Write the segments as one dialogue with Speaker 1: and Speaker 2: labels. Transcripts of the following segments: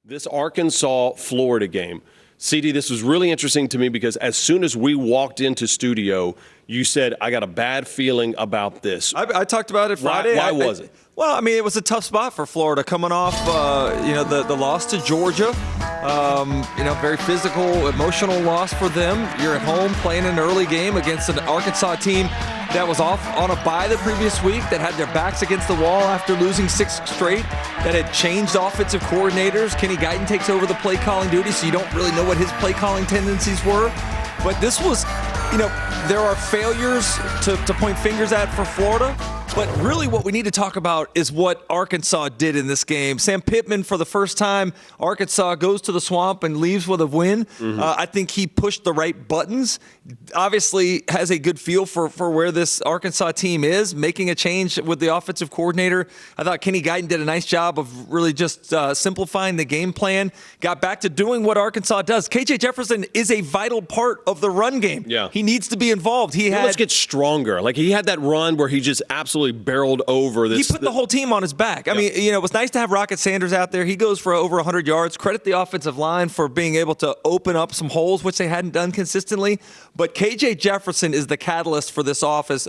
Speaker 1: This Arkansas-Florida game. CD, this was really interesting to me because as soon as we walked into studio, you said, I got a bad feeling about this.
Speaker 2: I talked about it Friday.
Speaker 1: Why was it?
Speaker 2: Well, I mean, it was a tough spot for Florida coming off, the loss to Georgia. Very physical, emotional loss for them. You're at home playing an early game against an Arkansas team that was off on a bye the previous week, that had their backs against the wall after losing 6 straight, that had changed offensive coordinators. Kenny Guyton takes over the play calling duty, so you don't really know what his play calling tendencies were. But this was, there are failures to point fingers at for Florida. But really what we need to talk about is what Arkansas did in this game. Sam Pittman, for the first time, Arkansas goes to the Swamp and leaves with a win. I think he pushed the right buttons. Obviously has a good feel for where this Arkansas team is, making a change with the offensive coordinator. I thought Kenny Guyton did a nice job of really just simplifying the game plan. Got back to doing what Arkansas does. KJ Jefferson is a vital part of the run game.
Speaker 1: Yeah.
Speaker 2: He needs to be involved.
Speaker 1: Let's get stronger. Like, he had that run where he just absolutely barreled over this.
Speaker 2: He put the whole team on his back. I mean, it was nice to have Rocket Sanders out there. He goes for over 100 yards. Credit the offensive line for being able to open up some holes, which they hadn't done consistently. But KJ Jefferson is the catalyst for this offense.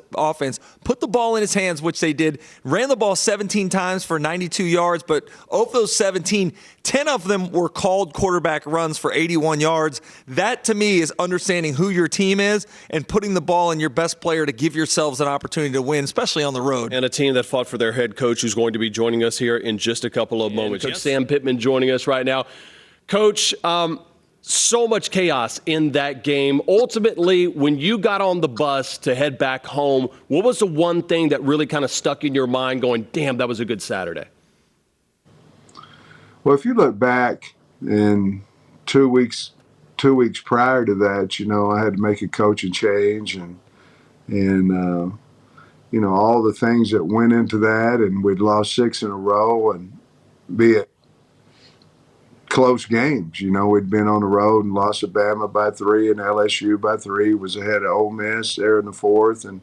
Speaker 2: Put the ball in his hands, which they did. Ran the ball 17 times for 92 yards, but of those 17, 10 of them were called quarterback runs for 81 yards. That, to me, is understanding who your team is and putting the ball in your best player to give yourselves an opportunity to win, especially on the road.
Speaker 1: And a team that fought for their head coach, who's going to be joining us here in just a couple of moments. Coach Sam Pittman joining us right now. Coach, so much chaos in that game. Ultimately, when you got on the bus to head back home, what was the one thing that really kind of stuck in your mind going, damn, that was a good Saturday?
Speaker 3: Well, if you look back in 2 weeks prior to that, I had to make a coaching change and all the things that went into that, and we'd lost 6 in a row, and be it close games. We'd been on the road and lost to Bama by 3 and LSU by 3, was ahead of Ole Miss there in the 4th, and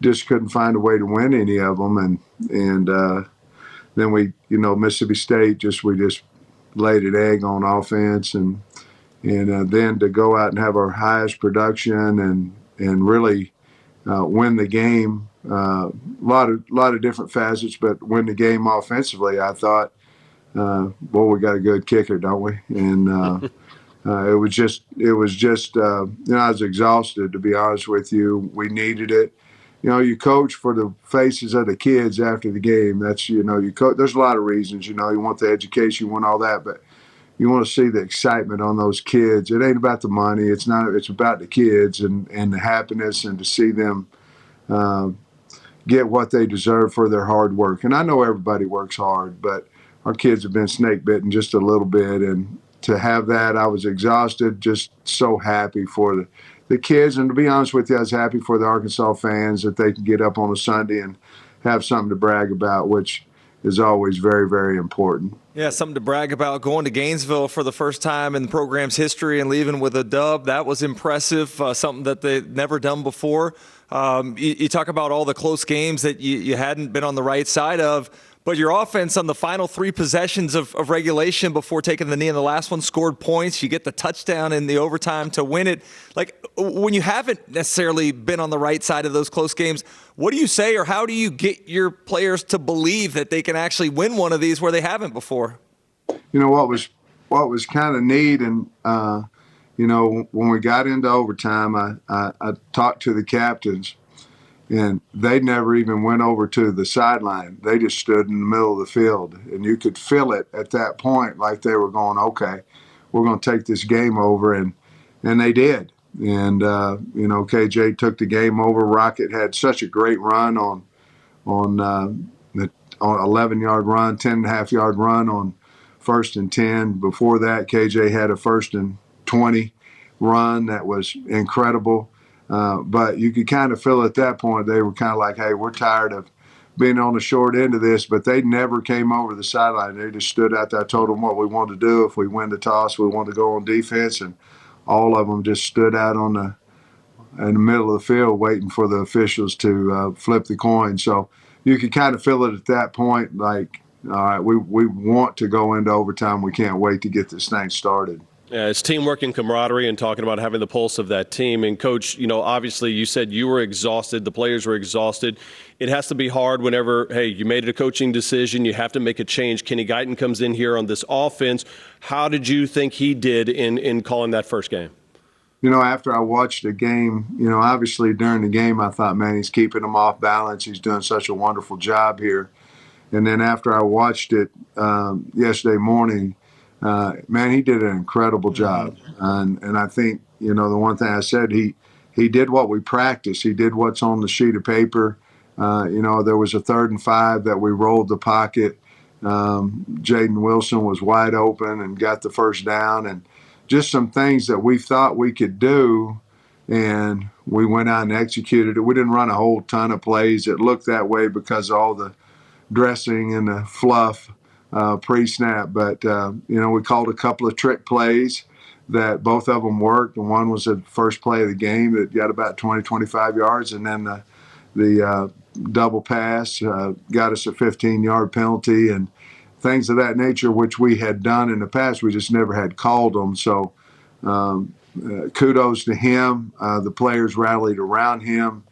Speaker 3: just couldn't find a way to win any of them. And then we, Mississippi State, we just laid an egg on offense, and then to go out and have our highest production and really win the game. A lot of different facets, but win the game offensively. I thought, we got a good kicker, don't we? And it was just I was exhausted, to be honest with you. We needed it. You coach for the faces of the kids after the game. That's, you coach. There's a lot of reasons, you want the education, you want all that, but you want to see the excitement on those kids. It ain't about the money. It's about the kids and the happiness, and to see them get what they deserve for their hard work. And I know everybody works hard, but our kids have been snake bitten just a little bit. And to have that, I was exhausted, just so happy for the kids. And to be honest with you, I was happy for the Arkansas fans that they can get up on a Sunday and have something to brag about, which is always very, very important.
Speaker 2: Yeah, something to brag about. Going to Gainesville for the first time in the program's history and leaving with a dub, that was impressive, something that they'd never done before. You talk about all the close games that you hadn't been on the right side of, but your offense on the final 3 possessions of regulation before taking the knee in the last one scored points. You get the touchdown in the overtime to win it. Like, when you haven't necessarily been on the right side of those close games, what do you say, or how do you get your players to believe that they can actually win one of these where they haven't before?
Speaker 3: What was kind of neat, and when we got into overtime, I talked to the captains, and they never even went over to the sideline. They just stood in the middle of the field, and you could feel it at that point, like they were going, okay, we're going to take this game over, and they did. And KJ took the game over. Rocket had such a great run on 11-yard run, 10.5-yard run on 1st and 10. Before that, KJ had a 1st and 20 run that was incredible. But you could kind of feel at that point they were kind of like, hey, we're tired of being on the short end of this. But they never came over the sideline. They just stood out there. I told them what we wanted to do. If we win the toss, we wanted to go on defense. And all of them just stood out in the middle of the field waiting for the officials to flip the coin. So you could kind of feel it at that point, like All right, we want to go into overtime. We can't wait to get this thing started.
Speaker 1: Yeah, it's teamwork and camaraderie and talking about having the pulse of that team. And, Coach, obviously you said you were exhausted. The players were exhausted. It has to be hard whenever, hey, you made a coaching decision. You have to make a change. Kenny Guyton comes in here on this offense. How did you think he did in calling that first game?
Speaker 3: After I watched the game, obviously during the game, I thought, man, he's keeping them off balance. He's doing such a wonderful job here. And then after I watched it yesterday morning, man, he did an incredible job. And I think, the one thing I said, he did what we practiced. He did what's on the sheet of paper. There was a 3rd and 5 that we rolled the pocket. Jaden Wilson was wide open and got the first down. And just some things that we thought we could do, and we went out and executed it. We didn't run a whole ton of plays. It looked that way because of all the dressing and the fluff pre-snap. But, we called a couple of trick plays that both of them worked. And one was the first play of the game that got about 20, 25 yards. And then the double pass got us a 15-yard penalty and things of that nature, which we had done in the past. We just never had called them. So kudos to him. The players rallied around him,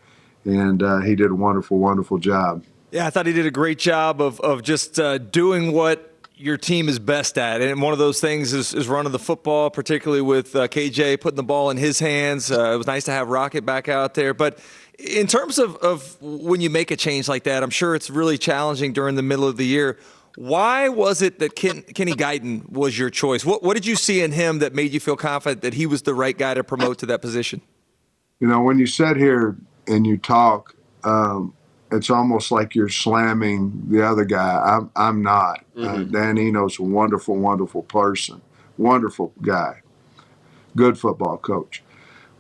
Speaker 3: and he did a wonderful, wonderful job.
Speaker 2: Yeah, I thought he did a great job of just doing what your team is best at. And one of those things is running the football, particularly with KJ putting the ball in his hands. It was nice to have Rocket back out there. But in terms of when you make a change like that, I'm sure it's really challenging during the middle of the year. Why was it that Kenny Guyton was your choice? What did you see in him that made you feel confident that he was the right guy to promote to that position?
Speaker 3: When you sit here and you talk, it's almost like you're slamming the other guy. I'm not. Dan Eno's a wonderful, wonderful person, wonderful guy, good football coach.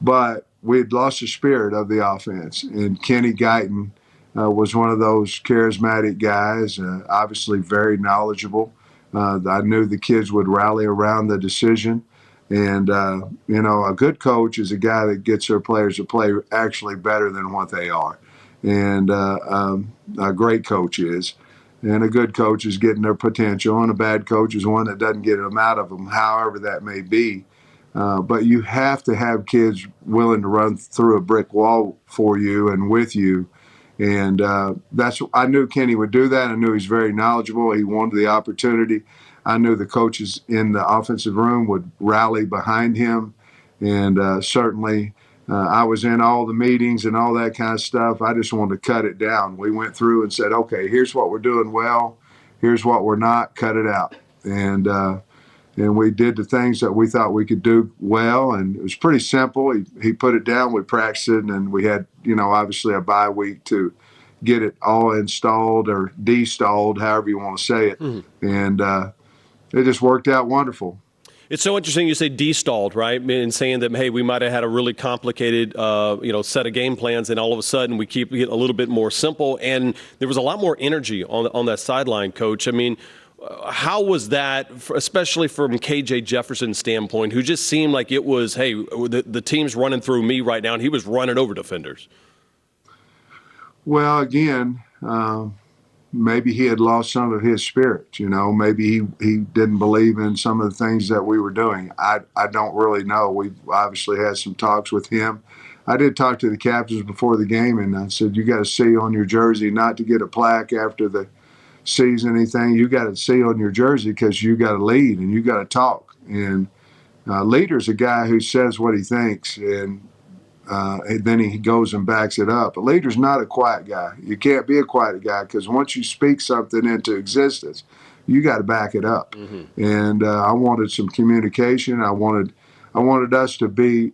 Speaker 3: But we had lost the spirit of the offense, and Kenny Guyton was one of those charismatic guys, obviously very knowledgeable. I knew the kids would rally around the decision. And, a good coach is a guy that gets their players to play actually better than what they are. And a great coach is. And a good coach is getting their potential, and a bad coach is one that doesn't get them out of them, however that may be. But you have to have kids willing to run through a brick wall for you and with you. And I knew Kenny would do that. I knew he's very knowledgeable. He wanted the opportunity. I knew the coaches in the offensive room would rally behind him. And certainly I was in all the meetings and all that kind of stuff. I just wanted to cut it down. We went through and said, okay, here's what we're doing well. Here's what we're not. Cut it out. And we did the things that we thought we could do well, and it was pretty simple. He put it down, we practiced it, and we had, obviously a bye week to get it all installed or destalled, however you want to say it. And it just worked out wonderful.
Speaker 1: It's so interesting you say destalled, right? And saying that, hey, we might have had a really complicated, set of game plans, and all of a sudden we keep it a little bit more simple. And there was a lot more energy on that sideline, Coach. I mean, how was that, especially from KJ Jefferson's standpoint, who just seemed like it was, hey, the team's running through me right now, and he was running over defenders?
Speaker 3: Well, again, maybe he had lost some of his spirit. Maybe he didn't believe in some of the things that we were doing. I don't really know. We obviously had some talks with him. I did talk to the captains before the game, and I said, you got to see on your jersey not to get a plaque after the season, anything. You got to see on your jersey because you got to lead and you got to talk. And leader's a guy who says what he thinks, and then he goes and backs it up. A leader's not a quiet guy. You can't be a quiet guy because once you speak something into existence, you got to back it up. And I wanted some communication. I wanted us to be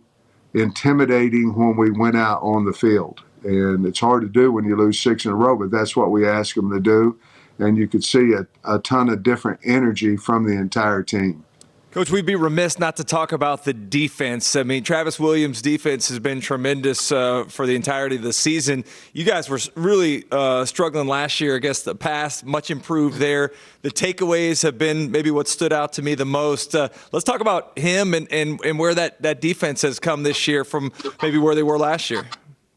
Speaker 3: intimidating when we went out on the field. And it's hard to do when you lose 6 in a row, but that's what we ask them to do. And you could see a ton of different energy from the entire team.
Speaker 2: Coach, we'd be remiss not to talk about the defense. I mean, Travis Williams' defense has been tremendous for the entirety of the season. You guys were really struggling last year against the pass, much improved there. The takeaways have been maybe what stood out to me the most. Let's talk about him and where that defense has come this year from maybe where they were last year.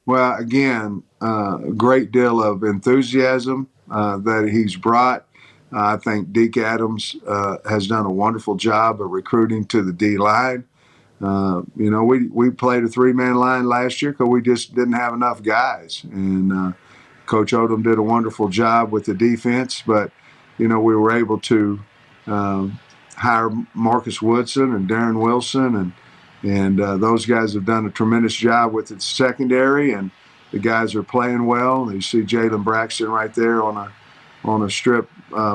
Speaker 3: Well, again, a great deal of enthusiasm that he's brought. I think Deke Adams has done a wonderful job of recruiting to the D line. We played a 3-man line last year because we just didn't have enough guys. And Coach Odom did a wonderful job with the defense, but we were able to hire Marcus Woodson and Darren Wilson, and those guys have done a tremendous job with the secondary, and the guys are playing well. You see Jalen Braxton right there on a strip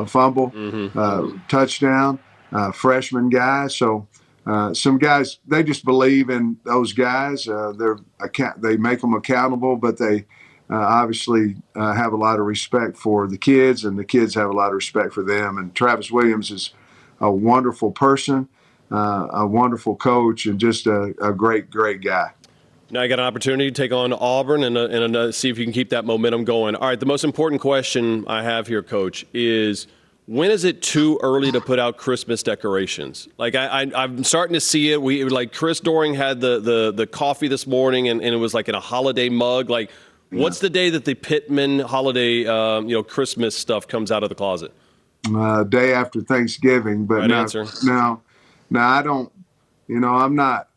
Speaker 3: fumble, touchdown, freshman guy. So some guys, they just believe in those guys. They make them accountable, but they obviously have a lot of respect for the kids, and the kids have a lot of respect for them. And Travis Williams is a wonderful person, a wonderful coach, and just a great, great guy.
Speaker 1: Now you got an opportunity to take on Auburn and see if you can keep that momentum going. All right, the most important question I have here, Coach, is when is it too early to put out Christmas decorations? Like I'm starting to see it. Like Chris Doring had the coffee this morning, and it was like in a holiday mug. Like, what's the day that the Pittman holiday, Christmas stuff comes out of the closet?
Speaker 3: Day after Thanksgiving, but
Speaker 1: right answer.
Speaker 3: No, I don't. I'm not.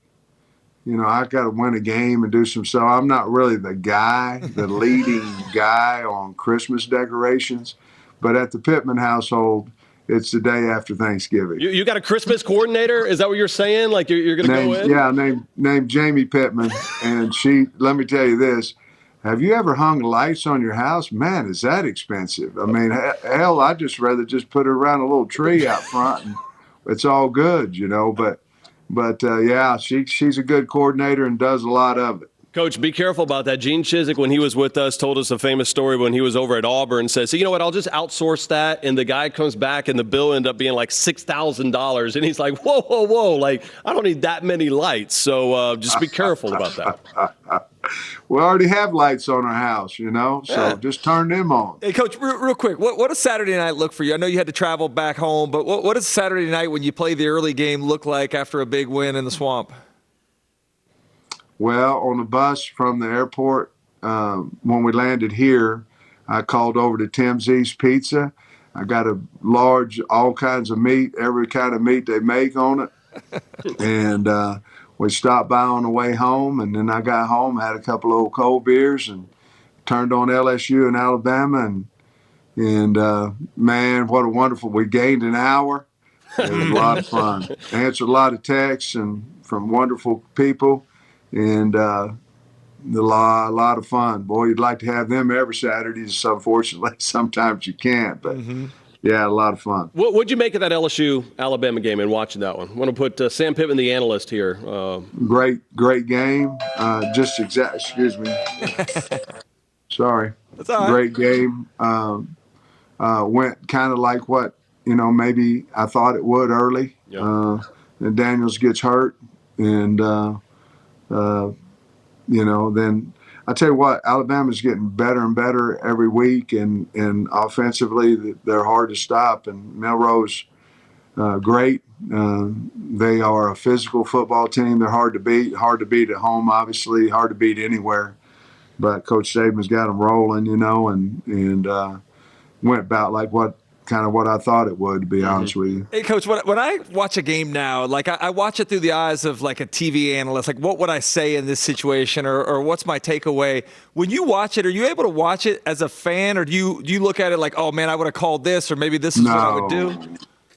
Speaker 3: I got to win a game and do some stuff. I'm not really the leading guy on Christmas decorations, but at the Pittman household, it's the day after Thanksgiving.
Speaker 1: You got a Christmas coordinator? Is that what you're saying? Like you're going to go in?
Speaker 3: Yeah, named Jamie Pittman, and she. Let me tell you this. Have you ever hung lights on your house? Man, is that expensive? I mean, hell, I'd just rather just put it around a little tree out front, and it's all good, But yeah, she's a good coordinator and does a lot of it.
Speaker 1: Coach, be careful about that. Gene Chizik, when he was with us, told us a famous story when he was over at Auburn. Says, you know what, I'll just outsource that. And the guy comes back and the bill ended up being like $6,000. And he's like, whoa. Like, I don't need that many lights. So just be careful about that.
Speaker 3: We already have lights on our house, so just turn them on.
Speaker 2: Hey, Coach, real quick, what does Saturday night look for you? I know you had to travel back home, but what does Saturday night when you play the early game look like after a big win in the Swamp?
Speaker 3: Well, on the bus from the airport, when we landed here, I called over to Tim Z's Pizza. I got a large, all kinds of meat, every kind of meat they make on it. And we stopped by on the way home, and then I got home, had a couple of old cold beers, and turned on LSU in Alabama. And man, what a wonderful, we gained an hour. It was a lot of fun. Answered a lot of texts and from wonderful people. And a lot of fun. Boy, you'd like to have them every Saturday. Just unfortunately, sometimes you can't. But yeah, a lot of fun.
Speaker 1: What'd you make of that LSU-Alabama game and watching that one? I want to put Sam Pittman, the analyst, here.
Speaker 3: Great game. Excuse me. Sorry.
Speaker 2: That's all right.
Speaker 3: Great game. Went kind of like what, maybe I thought it would early.
Speaker 1: Yeah.
Speaker 3: And Daniels gets hurt. And then I tell you what, Alabama's getting better and better every week, and offensively they're hard to stop. And Milroe's great. They are a physical football team. They're hard to beat at home, obviously, hard to beat anywhere. But Coach Saban's got them rolling, and went about like what I thought it would, to be honest with you.
Speaker 2: Hey, Coach, when I watch a game now, like I watch it through the eyes of like a TV analyst, like what would I say in this situation, or what's my takeaway? When you watch it, are you able to watch it as a fan, or do you look at it like, oh man, I would have called this, or maybe this is what I would do?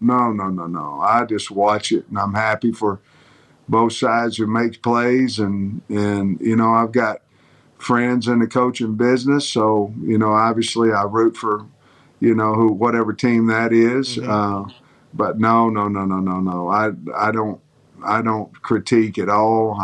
Speaker 3: No. I just watch it, and I'm happy for both sides who make plays, and I've got friends in the coaching business, so obviously I root for whatever team that is. But no. I don't critique at all.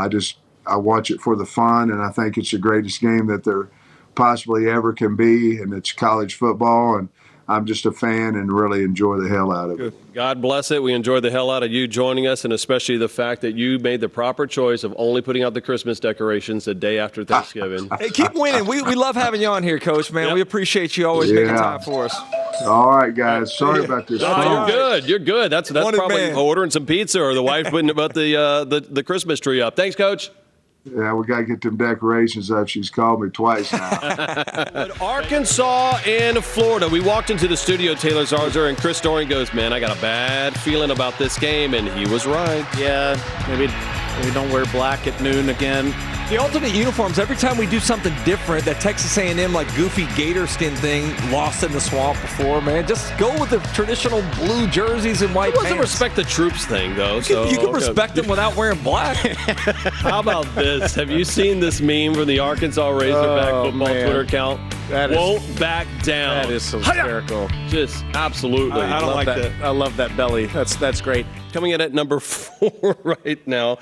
Speaker 3: I watch it for the fun, and I think it's the greatest game that there possibly ever can be, and it's college football, and I'm just a fan and really enjoy the hell out of it.
Speaker 1: God bless it. We enjoyed the hell out of you joining us, and especially the fact that you made the proper choice of only putting out the Christmas decorations the day after Thanksgiving.
Speaker 2: Hey, keep winning. We love having you on here, Coach, man. Yep. We appreciate you always making time for us.
Speaker 3: All right, guys. Sorry about this.
Speaker 1: You're good. That's probably ordering some pizza or the wife putting about the Christmas tree up. Thanks, Coach.
Speaker 3: Yeah, we got to get them decorations up. She's called me twice now.
Speaker 1: But Arkansas and Florida, we walked into the studio, Taylor Zarzer, and Chris Dorian goes, man, I got a bad feeling about this game, and he was right.
Speaker 4: Yeah, maybe don't wear black at noon again.
Speaker 2: The alternate uniforms, every time we do something different, that Texas A&M like goofy gator skin thing lost in the swamp before, man. Just go with the traditional blue jerseys and white
Speaker 1: It wasn't
Speaker 2: pants.
Speaker 1: respect the troops thing, though.
Speaker 2: You can respect them without wearing black.
Speaker 1: How about this? Have you seen this meme from the Arkansas Razorback football Twitter account? Won't back down.
Speaker 4: That is so hysterical.
Speaker 1: Just absolutely.
Speaker 4: I don't like that. I love that belly. That's great.
Speaker 1: Coming in at number 4 right now.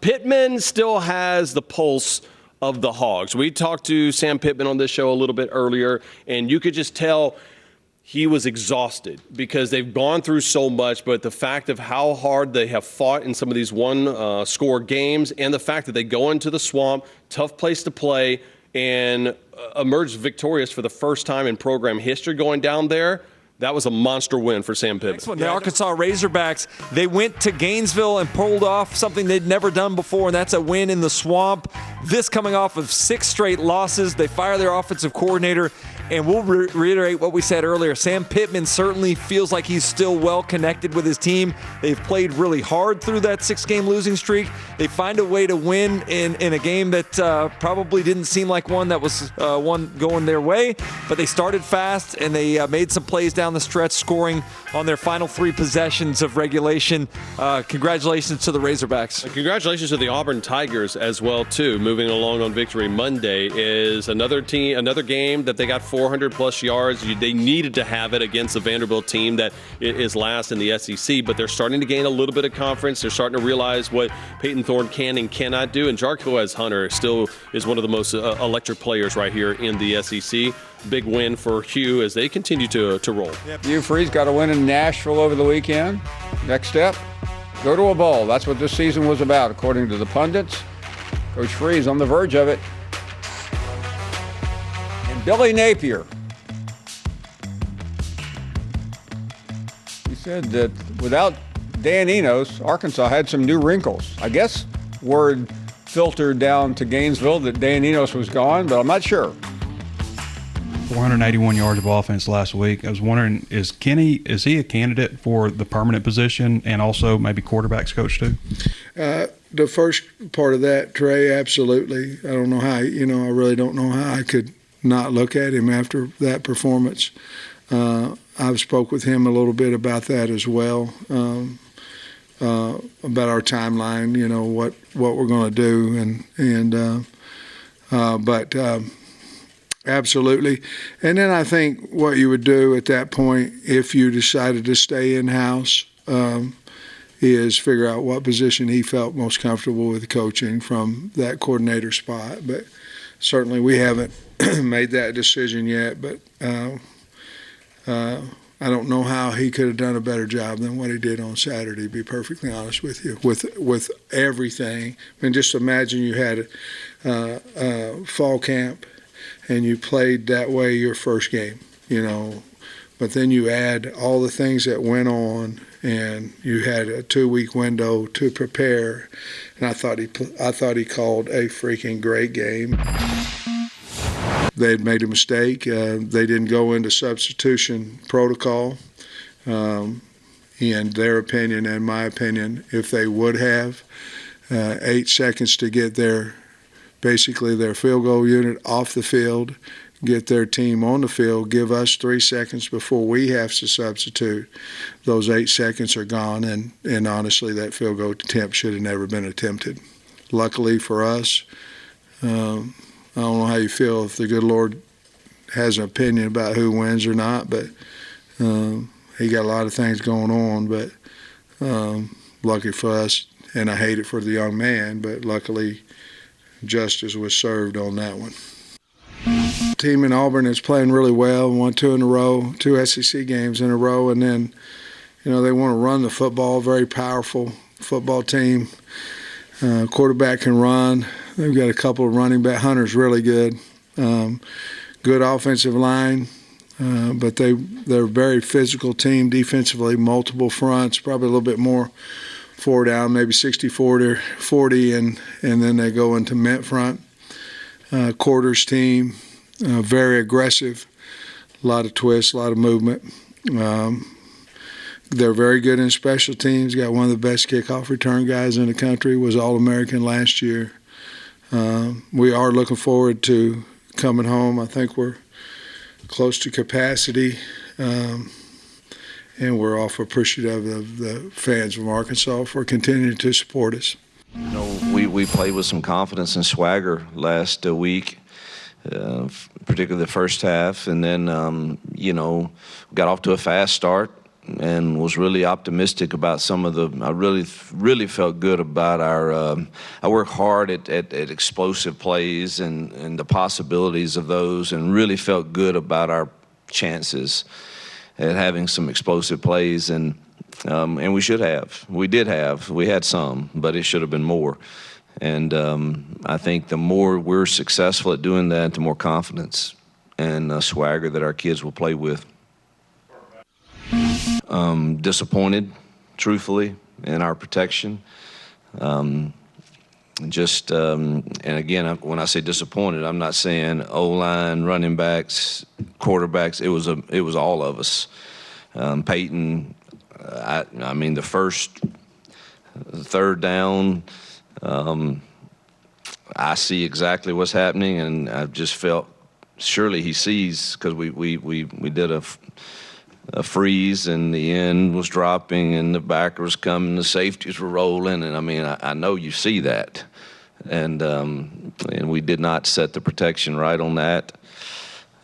Speaker 1: Pittman still has the pulse of the Hogs. We talked to Sam Pittman on this show a little bit earlier, and you could just tell he was exhausted because they've gone through so much, but the fact of how hard they have fought in some of these one-score games and the fact that they go into the swamp, tough place to play, and emerged victorious for the first time in program history going down there. That was a monster win for Sam Pittman.
Speaker 2: The Arkansas Razorbacks, they went to Gainesville and pulled off something they'd never done before, and that's a win in the swamp. This coming off of 6 straight losses. They fire their offensive coordinator, and we'll reiterate what we said earlier. Sam Pittman certainly feels like he's still well connected with his team. They've played really hard through that 6-game losing streak. They find a way to win in a game that probably didn't seem like one that was one going their way, but they started fast, and they made some plays down the stretch, scoring on their final 3 possessions of regulation. Congratulations to the Razorbacks.
Speaker 1: And congratulations to the Auburn Tigers as well, too. Moving along on Victory Monday is another game that they got 400-plus yards. They needed to have it against the Vanderbilt team that is last in the SEC, but they're starting to gain a little bit of confidence. They're starting to realize what Peyton Thorne can and cannot do, and Jarquez Hunter still is one of the most electric players right here in the SEC. Big win for Hugh as they continue to roll.
Speaker 5: Hugh Freeze got a win in Nashville over the weekend. Next step, go to a bowl. That's what this season was about, according to the pundits. Coach Freeze on the verge of it. And Billy Napier. He said that without Dan Enos, Arkansas had some new wrinkles. I guess word filtered down to Gainesville that Dan Enos was gone, but I'm not sure.
Speaker 6: 481 yards of offense last week. I was wondering, is he a candidate for the permanent position and also maybe quarterbacks coach too?
Speaker 3: The first part of that, Trey, absolutely. I don't know how, I really don't know how I could not look at him after that performance. I've spoke with him a little bit about that as well, about our timeline, what we're going to do. But absolutely. And then I think what you would do at that point, if you decided to stay in-house, is figure out what position he felt most comfortable with coaching from that coordinator spot. But certainly we haven't made that decision yet. But I don't know how he could have done a better job than what he did on Saturday, to be perfectly honest with you, with everything. I mean, just imagine you had a fall camp and you played that way your first game, but then you add all the things that went on, and you had a 2-week window to prepare. And I thought he called a freaking great game. They had made a mistake. They didn't go into substitution protocol. In their opinion and my opinion, if they would have 8 seconds to get basically their field goal unit off the field, get their team on the field, give us 3 seconds before we have to substitute. Those 8 seconds are gone, and honestly, that field goal attempt should have never been attempted. Luckily for us, I don't know how you feel if the good Lord has an opinion about who wins or not, but he got a lot of things going on, but lucky for us, and I hate it for the young man, but luckily justice was served on that one. The team in Auburn is playing really well, won 2 in a row, 2 SEC games in a row, and then, they want to run the football, very powerful football team. Quarterback can run. They've got a couple of running back. Hunter's really good. Good offensive line, but they're a very physical team defensively, multiple fronts, probably a little bit more 4 down, maybe 60-40, and then they go into mint front. Quarters team, very aggressive, a lot of twists, a lot of movement. They're very good in special teams. Got one of the best kickoff return guys in the country, was All-American last year. We are looking forward to coming home. I think we're close to capacity, and we're awful appreciative of the fans from Arkansas for continuing to support us.
Speaker 7: You know, we played with some confidence and swagger last week, particularly the first half, and then, you know, got off to a fast start and was really optimistic about some of the. I really felt good about our. I work hard at explosive plays and the possibilities of those, and really felt good about our chances at having some explosive plays, and we should have. We did have. We had some, but it should have been more. And I think the more we're successful at doing that, the more confidence and swagger that our kids will play with. Disappointed, truthfully, in our protection. And again, when I say disappointed, I'm not saying O-line, running backs, quarterbacks. It was all of us. Peyton, I mean, the third down, I see exactly what's happening, and I just felt surely he sees, because we did a freeze, and the end was dropping, and the backer was coming, the safeties were rolling, and I mean, I know you see that, and we did not set the protection right on that,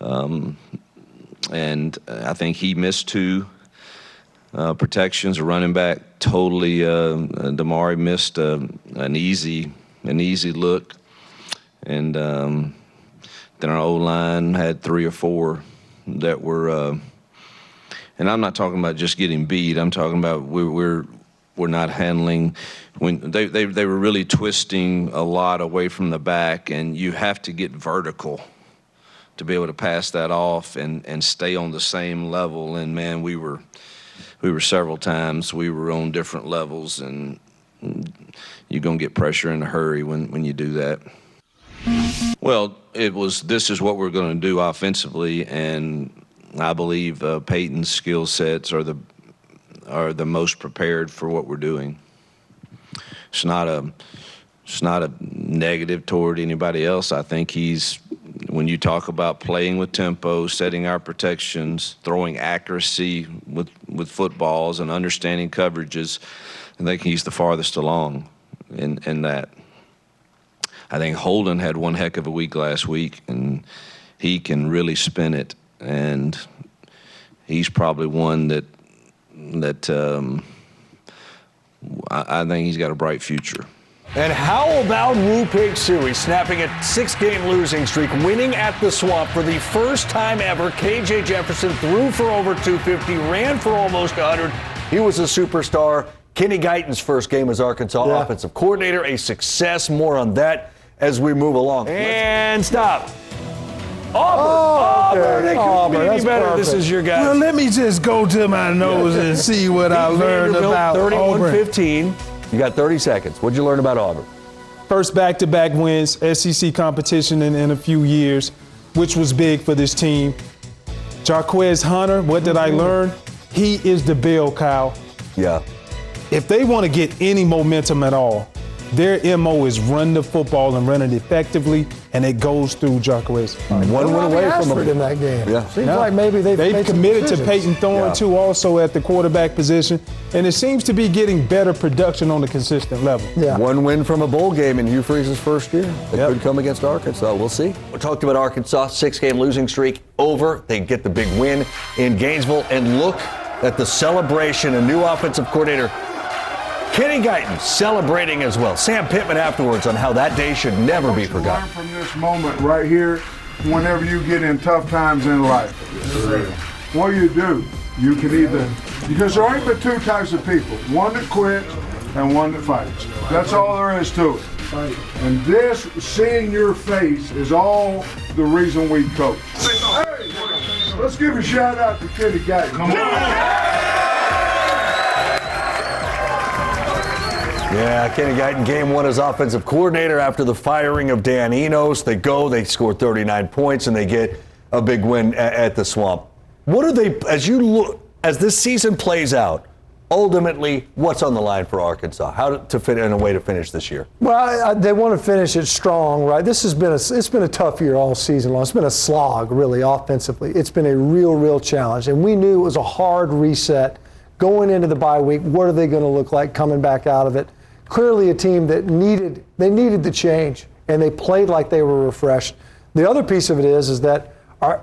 Speaker 7: and I think he missed 2 protections. A running back totally, Damari missed an easy look, and then our O-line had 3 or 4 that were. And I'm not talking about just getting beat. I'm talking about we're not handling when they were really twisting a lot away from the back, and you have to get vertical to be able to pass that off and stay on the same level. And man, we were several times we were on different levels, and you're gonna get pressure in a hurry when you do that. Well, this is what we're gonna do offensively, and I believe Peyton's skill sets are the most prepared for what we're doing. It's not a negative toward anybody else. I think when you talk about playing with tempo, setting our protections, throwing accuracy with footballs, and understanding coverages, I think he's the farthest along in that. I think Holden had one heck of a week last week, and he can really spin it. And he's probably one that I think he's got a bright future.
Speaker 8: And how about Wu Pig Sui snapping a 6-game losing streak, winning at the Swamp for the first time ever? KJ Jefferson threw for over 250, ran for almost 100. He was a superstar. Kenny Guyton's first game as Arkansas offensive coordinator, a success. More on that as we move along. And stop. Auburn. They couldn't be any better. Perfect. This is your guy.
Speaker 9: Well, let me just go to my nose and see what I learned about
Speaker 8: 31-15. You got 30 seconds. What'd you learn about Auburn?
Speaker 9: First back-to-back wins, SEC competition in a few years, which was big for this team. Jarquez Hunter, what did I learn? He is the bell cow.
Speaker 8: Yeah.
Speaker 9: If they want to get any momentum at all, their MO is run the football and run it effectively, and it goes through Jarquez.
Speaker 8: One win away from
Speaker 10: in that game.
Speaker 8: Yeah.
Speaker 10: Seems like maybe they've
Speaker 9: committed to Peyton Thorne too, also at the quarterback position, and it seems to be getting better production on a consistent level.
Speaker 10: Yeah.
Speaker 8: One win from a bowl game in Hugh Freeze's first year. It could come against Arkansas. We'll see. We talked about Arkansas, 6-game losing streak over. They get the big win in Gainesville, and look at the celebration. A new offensive coordinator, Kenny Guyton, celebrating as well. Sam Pittman afterwards on how that day should never be forgotten.
Speaker 3: Learn from this moment right here whenever you get in tough times in life. What do? You can either, because there ain't but 2 types of people, one that quits and one that fights. That's all there is to it. And this, seeing your face, is all the reason we coach. Hey, let's give a shout out to Kenny Guyton. Come on.
Speaker 8: Yeah, Kenny Guyton, game one as offensive coordinator after the firing of Dan Enos. They score 39 points, and they get a big win at the Swamp. What are they, as this season plays out, ultimately, what's on the line for Arkansas? How to fit in a way to finish this year?
Speaker 10: Well, they want to finish it strong, right? This has been it's been a tough year all season long. It's been a slog, really, offensively. It's been a real challenge, and we knew it was a hard reset going into the bye week. What are they going to look like coming back out of it? Clearly, a team that needed the change, and they played like they were refreshed. The other piece of it is that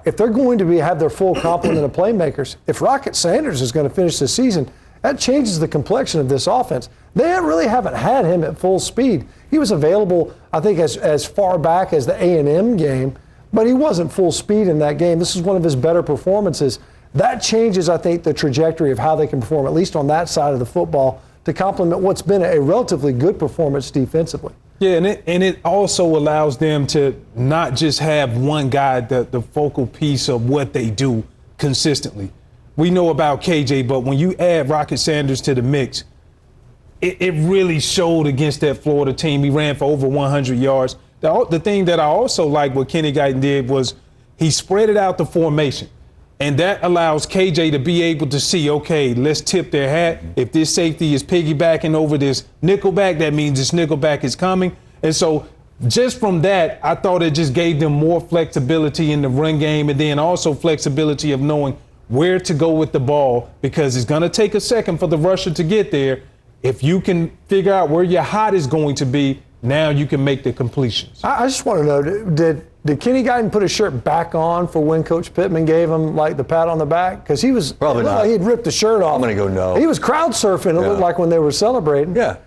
Speaker 10: if they're going to have their full complement of playmakers, if Rocket Sanders is going to finish the season, that changes the complexion of this offense. They really haven't had him at full speed. He was available, I think, as far back as the A&M game, but he wasn't full speed in that game. This is one of his better performances. That changes, I think, the trajectory of how they can perform, at least on that side of the football, to complement what's been a relatively good performance defensively.
Speaker 9: Yeah, and it also allows them to not just have one guy, the focal piece of what they do consistently. We know about KJ, but when you add Rocket Sanders to the mix, it really showed against that Florida team. He ran for over 100 yards. The thing that I also like what Kenny Guyton did was he spread it out the formation. And that allows KJ to be able to see, okay, let's tip their hat. If this safety is piggybacking over this nickelback, that means this nickelback is coming. And so just from that, I thought it just gave them more flexibility in the run game, and then also flexibility of knowing where to go with the ball, because it's going to take a second for the rusher to get there. If you can figure out where your hot is going to be, now you can make the completions.
Speaker 10: I just want to know, did Kenny Guyton put his shirt back on for when Coach Pittman gave him like the pat on the back? Because he was
Speaker 8: probably not.
Speaker 10: Like he'd ripped the shirt off.
Speaker 8: I'm going to go no.
Speaker 10: He was crowd surfing. It looked like when they were celebrating.
Speaker 8: Yeah.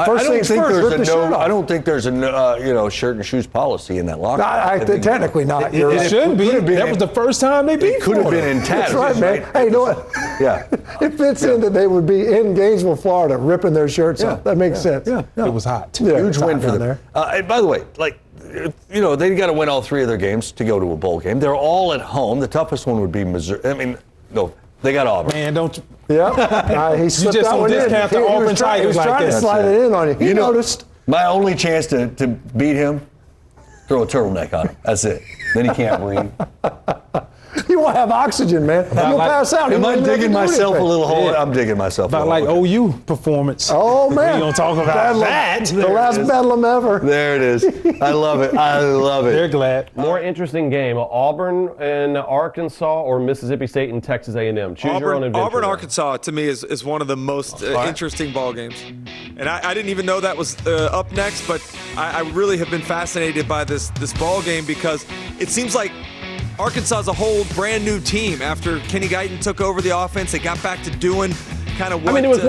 Speaker 10: First things first.
Speaker 8: I don't think there's a shirt and shoes policy in that locker room.
Speaker 10: Technically not.
Speaker 9: It shouldn't be. That was the first time they beat.
Speaker 8: It could have been in
Speaker 10: That's right, man. Hey, you know what?
Speaker 8: Yeah.
Speaker 10: It fits in that they would be in Gainesville, Florida, ripping their shirts off. That makes sense.
Speaker 8: Yeah.
Speaker 9: It was hot.
Speaker 8: Huge win for them. There. And by the way, they got to win all three of their games to go to a bowl game. They're all at home. The toughest one would be Missouri. I mean, no, they got Auburn.
Speaker 9: Man, don't you?
Speaker 10: Yeah. He slipped
Speaker 9: just
Speaker 10: that
Speaker 9: don't
Speaker 10: one
Speaker 9: discount
Speaker 10: in.
Speaker 9: the Auburn Tigers.
Speaker 10: He was trying to slide it in on you. He noticed.
Speaker 8: My only chance to beat him, throw a turtleneck on him. That's it. Then he can't breathe.
Speaker 10: You won't have oxygen, man. You'll pass out.
Speaker 8: Am I digging myself a little hole? I'm digging myself a
Speaker 9: little
Speaker 8: hole.
Speaker 9: About like OU performance.
Speaker 10: Oh, man.
Speaker 9: We don't talk about that.
Speaker 10: The last bedlam ever.
Speaker 8: There it is. I love it.
Speaker 9: They're glad.
Speaker 1: More interesting game, Auburn and Arkansas or Mississippi State and Texas A&M? Choose your own adventure.
Speaker 2: Auburn, Arkansas, to me, is one of the most interesting ball games. And I didn't even know that was up next, but I really have been fascinated by this ball game because it seems like Arkansas is a whole brand new team after Kenny Guyton took over the offense. They got back to doing kind of what.
Speaker 1: I mean, it was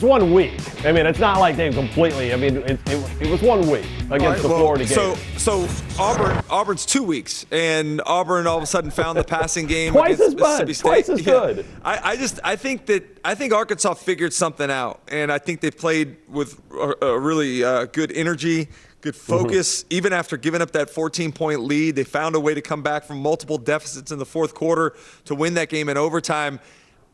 Speaker 1: 1 week. I mean, it's not like they completely. I mean, it was 1 week against the Florida game.
Speaker 2: So Auburn's 2 weeks, and Auburn all of a sudden found the passing game
Speaker 1: twice
Speaker 2: against
Speaker 1: as
Speaker 2: Mississippi State.
Speaker 1: Twice as good.
Speaker 2: I think Arkansas figured something out, and I think they played with a really good energy. Good focus. Even after giving up that 14-point lead, they found a way to come back from multiple deficits in the fourth quarter to win that game in overtime.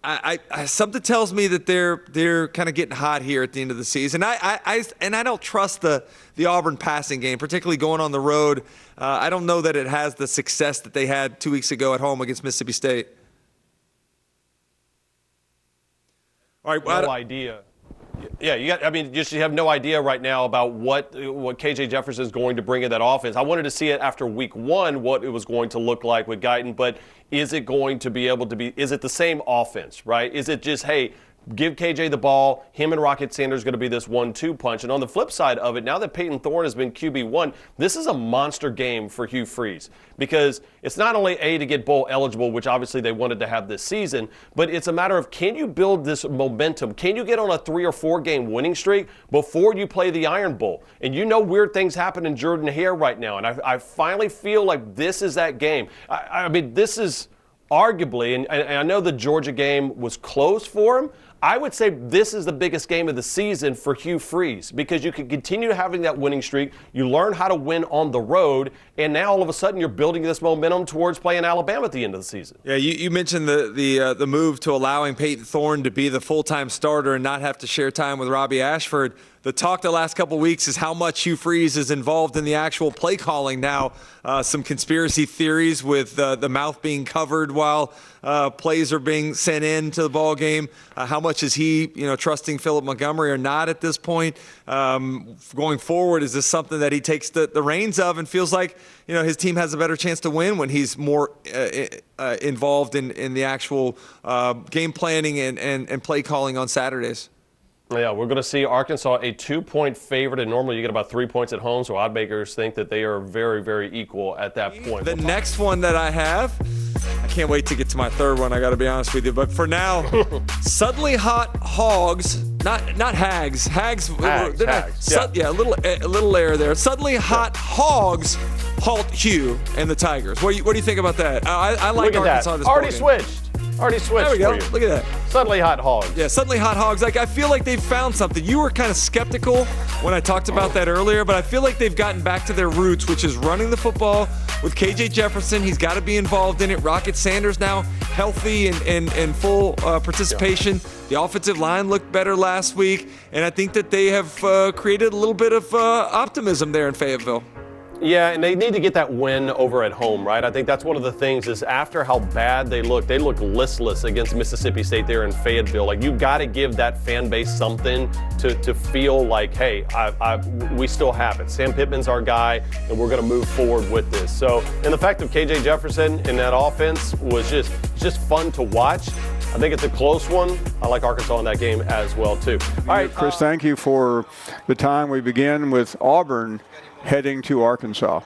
Speaker 2: I something tells me that they're kind of getting hot here at the end of the season. I don't trust the Auburn passing game, particularly going on the road. I don't know that it has the success that they had 2 weeks ago at home against Mississippi State. All right,
Speaker 1: no idea. Yeah, you have no idea right now about what KJ Jefferson is going to bring in that offense. I wanted to see it after week 1, what it was going to look like with Guyton, but is it going to be able to be, is it the same offense, right? Is it just, hey, give KJ the ball, him and Rocket Sanders going to be this 1-2 punch? And on the flip side of it, now that Peyton Thorne has been QB1, this is a monster game for Hugh Freeze because it's not only to get bowl eligible, which obviously they wanted to have this season, but it's a matter of can you build this momentum? Can you get on a 3 or 4 game winning streak before you play the Iron Bowl? And weird things happen in Jordan-Hare right now, and I finally feel like this is that game. I mean, this is arguably, and I know the Georgia game was close for him, I would say this is the biggest game of the season for Hugh Freeze because you can continue having that winning streak. You learn how to win on the road, and now all of a sudden you're building this momentum towards playing Alabama at the end of the season.
Speaker 2: Yeah, you mentioned the move to allowing Peyton Thorne to be the full-time starter and not have to share time with Robbie Ashford. The talk the last couple of weeks is how much Hugh Freeze is involved in the actual play calling now. Some conspiracy theories with the mouth being covered while plays are being sent in to the ball game. How much is he, trusting Philip Montgomery or not at this point? Going forward, is this something that he takes the reins of and feels like, his team has a better chance to win when he's more involved in the actual game planning and play calling on Saturdays?
Speaker 1: Yeah, we're going to see Arkansas a 2-point favorite, and normally you get about 3 points at home, so oddmakers think that they are very, very equal at that point.
Speaker 2: The next one that I have, I can't wait to get to my third one, I got to be honest with you, but for now, suddenly hot hogs, not hags. Hags.
Speaker 1: Hags.
Speaker 2: Yeah, a little error there. Suddenly hot hogs halt Hugh and the Tigers. What do you think about that? I like Arkansas this
Speaker 1: Already
Speaker 2: ballgame.
Speaker 1: switched. Already switched.
Speaker 2: There we go.
Speaker 1: For you.
Speaker 2: Look at that.
Speaker 1: Suddenly hot hogs.
Speaker 2: Yeah, suddenly hot hogs. Like, I feel like they've found something. You were kind of skeptical when I talked about that earlier, but I feel like they've gotten back to their roots, which is running the football with KJ Jefferson. He's got to be involved in it. Rocket Sanders now healthy and full participation. Yeah. The offensive line looked better last week, and I think that they have created a little bit of optimism there in Fayetteville.
Speaker 1: Yeah, and they need to get that win over at home, right? I think that's one of the things is after how bad they look listless against Mississippi State there in Fayetteville. Like, you've got to give that fan base something to feel like, hey, we still have it. Sam Pittman's our guy, and we're going to move forward with this. So, and the fact of KJ Jefferson in that offense was just fun to watch. I think it's a close one. I like Arkansas in that game as well, too. All right,
Speaker 5: Chris, thank you for the time. We begin with Auburn heading to Arkansas.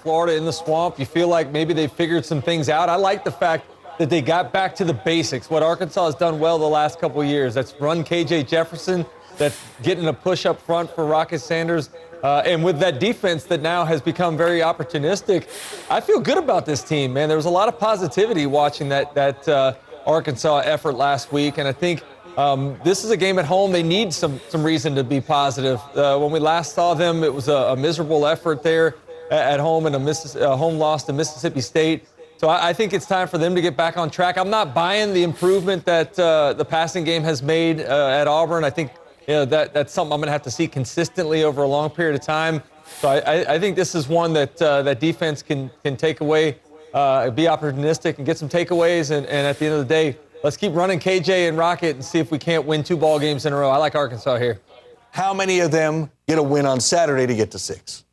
Speaker 2: Florida in the swamp, you feel like maybe they figured some things out. I like the fact that they got back to the basics, what Arkansas has done well the last couple of years. That's run KJ Jefferson, that's getting a push up front for Rocket Sanders. And with that defense that now has become very opportunistic, I feel good about this team, man. There was a lot of positivity watching that Arkansas effort last week, and I think this is a game at home. They need some reason to be positive. When we last saw them, it was a miserable effort there at home and a home loss to Mississippi State. So I think it's time for them to get back on track. I'm not buying the improvement that the passing game has made at Auburn. I think that's something I'm going to have to see consistently over a long period of time. So I think this is one that that defense can take away, be opportunistic and get some takeaways. And at the end of the day, let's keep running KJ and Rocket and see if we can't win 2 ball games in a row. I like Arkansas here.
Speaker 8: How many of them get a win on Saturday to get to 6?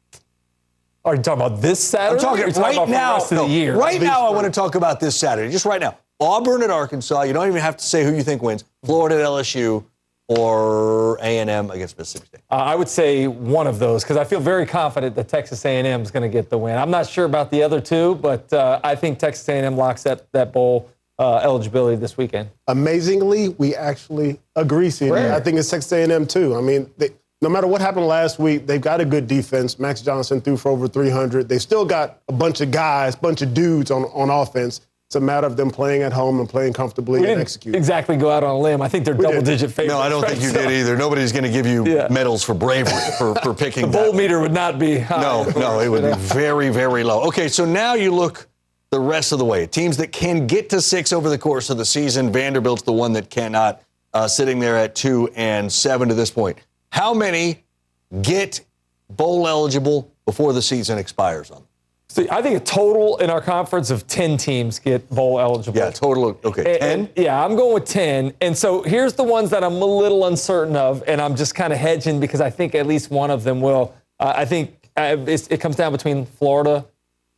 Speaker 2: Are you talking about this Saturday?
Speaker 8: I'm talking right now.
Speaker 2: For the rest of the year.
Speaker 8: Right now, I want to talk about this Saturday. Just right now. Auburn at Arkansas. You don't even have to say who you think wins. Florida at LSU or A&M against Mississippi State.
Speaker 2: I would say one of those because I feel very confident that Texas A&M is going to get the win. I'm not sure about the other two, but I think Texas A&M locks that bowl eligibility this weekend.
Speaker 11: Amazingly, we actually agree, CD. I think it's Texas A&M too. I mean, no matter what happened last week, they've got a good defense. Max Johnson threw for over 300. They still got a bunch of guys, bunch of dudes on offense. It's a matter of them playing at home and playing comfortably and executing.
Speaker 2: Exactly go out on a limb. I think they're double-digit favorites.
Speaker 8: No, I don't think you did either. Nobody's going to give you medals for bravery for picking
Speaker 2: the bowl meter would not be high.
Speaker 8: No, it would be very, very low. Okay, so now you look the rest of the way. Teams that can get to 6 over the course of the season. Vanderbilt's the one that cannot, sitting there at 2-7 to this point. How many get bowl eligible before the season expires on them?
Speaker 2: See, I think a total in our conference of 10 teams get bowl eligible.
Speaker 8: Yeah, total, okay, 10?
Speaker 2: Yeah, I'm going with 10. And so here's the ones that I'm a little uncertain of, and I'm just kind of hedging because I think at least one of them will. I think it comes down between Florida,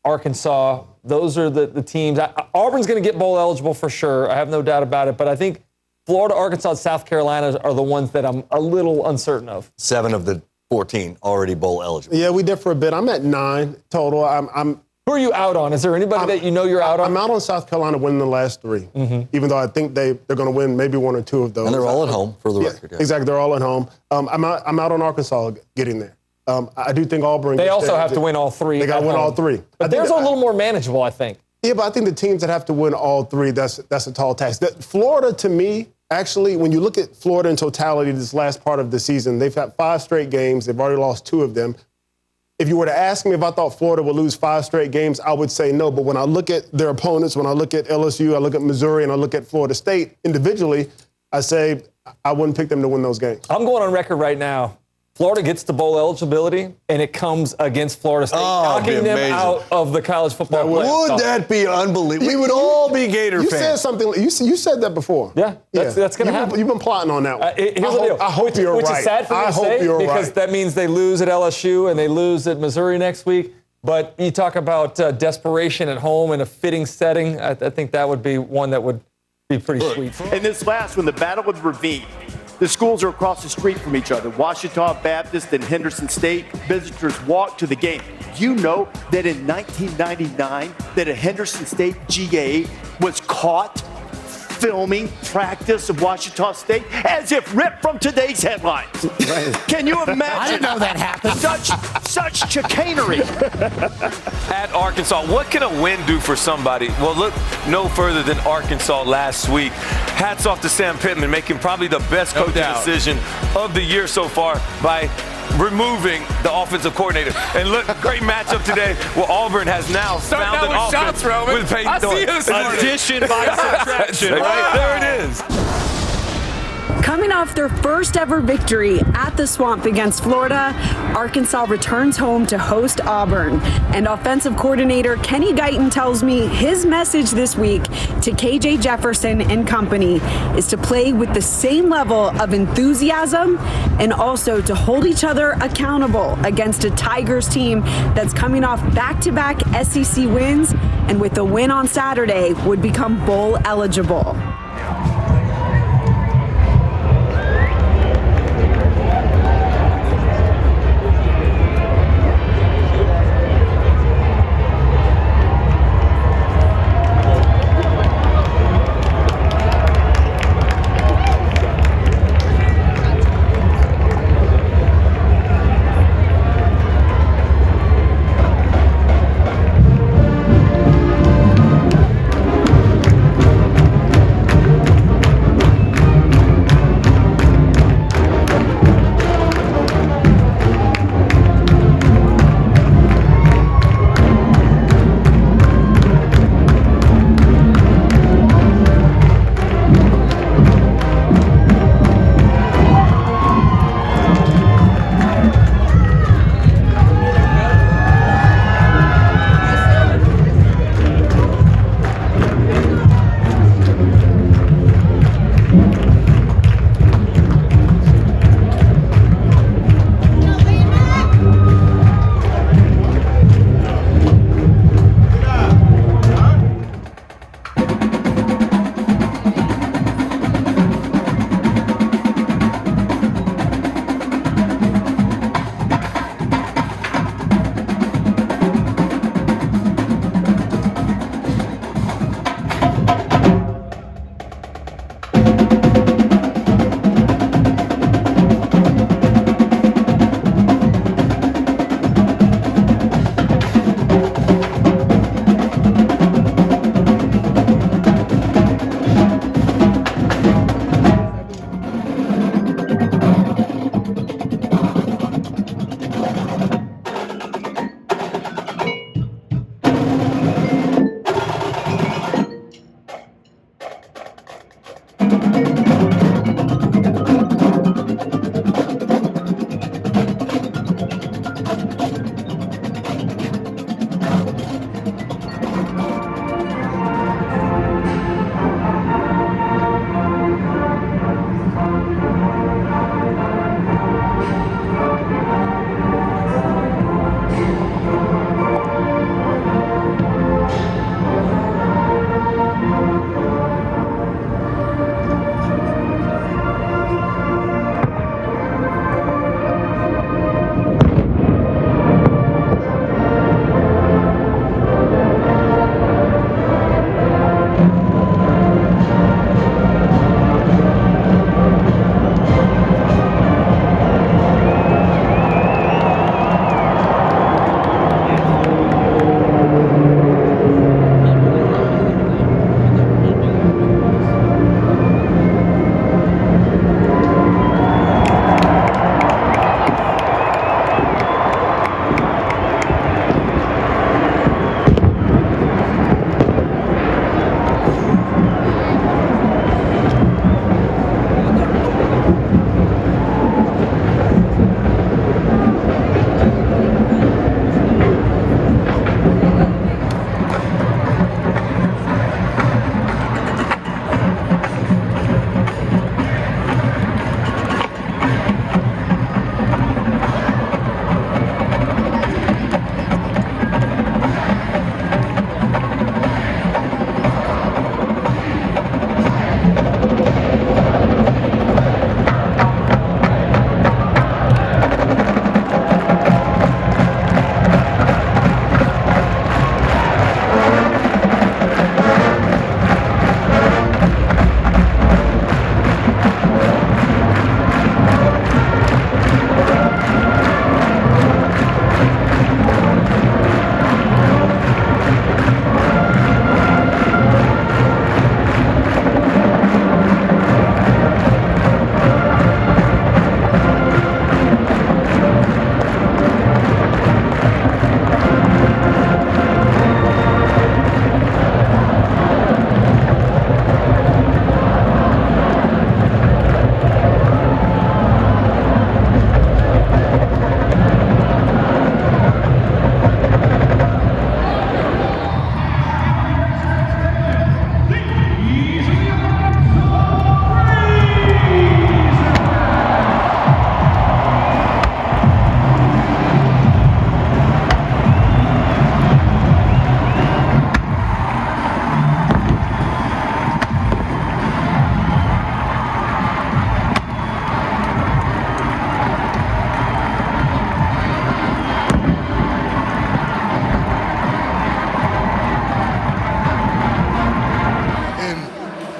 Speaker 2: Arkansas. Those are the teams. Auburn's going to get bowl eligible for sure. I have no doubt about it. But I think Florida, Arkansas, and South Carolina are the ones that I'm a little uncertain of.
Speaker 8: 7 of the 14 already bowl eligible.
Speaker 11: Yeah, we differ a bit. I'm at 9 total.
Speaker 2: Who are you out on? Is there anybody that you know you're out on?
Speaker 11: I'm out on South Carolina winning the last 3, even though I think they're going to win maybe 1 or 2 of those.
Speaker 8: And they're all at home, for the record. Yeah.
Speaker 11: Exactly, they're all at home. I'm out on Arkansas getting there. I do think Auburn.
Speaker 8: They also have to win all three.
Speaker 11: They got to win all three.
Speaker 8: But theirs are a little more manageable, I think.
Speaker 11: Yeah, but I think the teams that have to win all three, that's a tall task. Florida, to me, actually, when you look at Florida in totality this last part of the season, they've had 5 straight games. They've already lost 2 of them. If you were to ask me if I thought Florida would lose 5 straight games, I would say no. But when I look at their opponents, when I look at LSU, I look at Missouri, and I look at Florida State individually, I say I wouldn't pick them to win those games.
Speaker 8: I'm going on record right now. Florida gets to bowl eligibility, and it comes against Florida State, knocking them out of the college football playoff.
Speaker 12: Would that be unbelievable? We would all be Gator fans.
Speaker 11: You said something. You said that before.
Speaker 8: Yeah, that's going to happen.
Speaker 11: You've been plotting on that one.
Speaker 8: Here's the deal.
Speaker 11: I hope you're right.
Speaker 8: Which is sad for me to say because that means they lose at LSU and they lose at Missouri next week. But you talk about desperation at home in a fitting setting. I think that would be one that would be pretty sweet.
Speaker 13: And this last one, the Battle of Ravine. The schools are across the street from each other. Washita Baptist and Henderson State. Visitors walk to the game. You know that in 1999 that a Henderson State GA was caught filming practice of Washita State as if ripped from today's headlines. Right. Can you imagine?
Speaker 14: I didn't know that happened.
Speaker 13: Such chicanery.
Speaker 15: At Arkansas, what can a win do for somebody? Well, look no further than Arkansas last week. Hats off to Sam Pittman, making probably the best coaching decision of the year so far by removing the offensive coordinator. And look, great matchup today. Well, Auburn has now found an offense with Peyton Thorne. Addition by subtraction, right? There it is.
Speaker 16: Coming off their first ever victory at the Swamp against Florida, Arkansas returns home to host Auburn. And offensive coordinator Kenny Guyton tells me his message this week to KJ Jefferson and company is to play with the same level of enthusiasm and also to hold each other accountable against a Tigers team that's coming off back-to-back SEC wins and with a win on Saturday would become bowl eligible.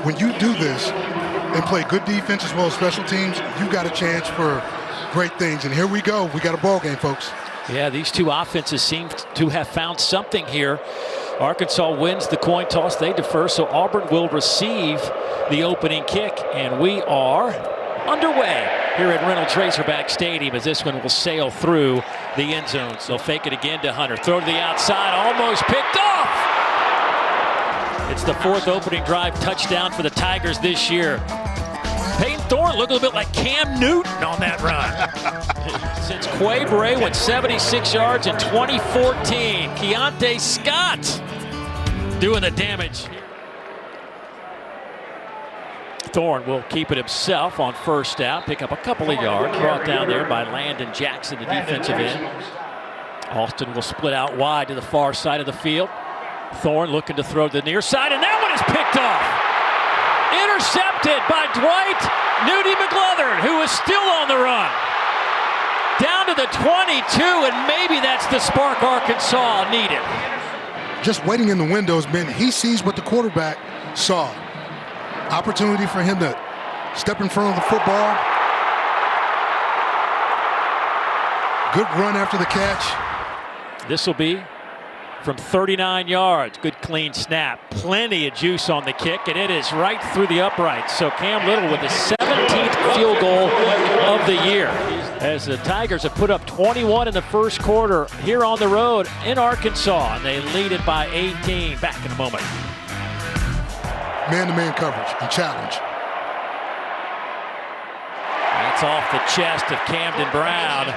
Speaker 14: when you do this and play good defense as well as special teams, you've got a chance for great things. And here we go. We got a ball game, folks.
Speaker 17: Yeah, these two offenses seem to have found something here. Arkansas wins the coin toss. They defer, so Auburn will receive the opening kick. And we are underway here at Reynolds Razorback Stadium as this one will sail through the end zone. So fake it again to Hunter. Throw to the outside, almost picked off. It's the fourth opening drive touchdown for the Tigers this year. Peyton Thorne looked a little bit like Cam Newton on that run. Since Quay Bray went 76 yards in 2014. Keontae Scott doing the damage. Thorne will keep it himself on first down, pick up a couple of yards, brought down there by Landon Jackson, the defensive end. Austin will split out wide to the far side of the field. Thorne looking to throw to the near side, and that one is picked off. Intercepted by Dwight Nudie McLeathern, who is still on the run. Down to the 22, and maybe that's the spark Arkansas needed.
Speaker 14: Just waiting in the windows, man. He sees what the quarterback saw. Opportunity for him to step in front of the football. Good run after the catch.
Speaker 17: This will be from 39 yards. Good clean snap. Plenty of juice on the kick, and it is right through the uprights. So Cam Little with the 17th field goal of the year. As the Tigers have put up 21 in the first quarter here on the road in Arkansas, and they lead it by 18. Back in a moment.
Speaker 14: Man-to-man coverage and challenge.
Speaker 17: That's off the chest of Camden Brown.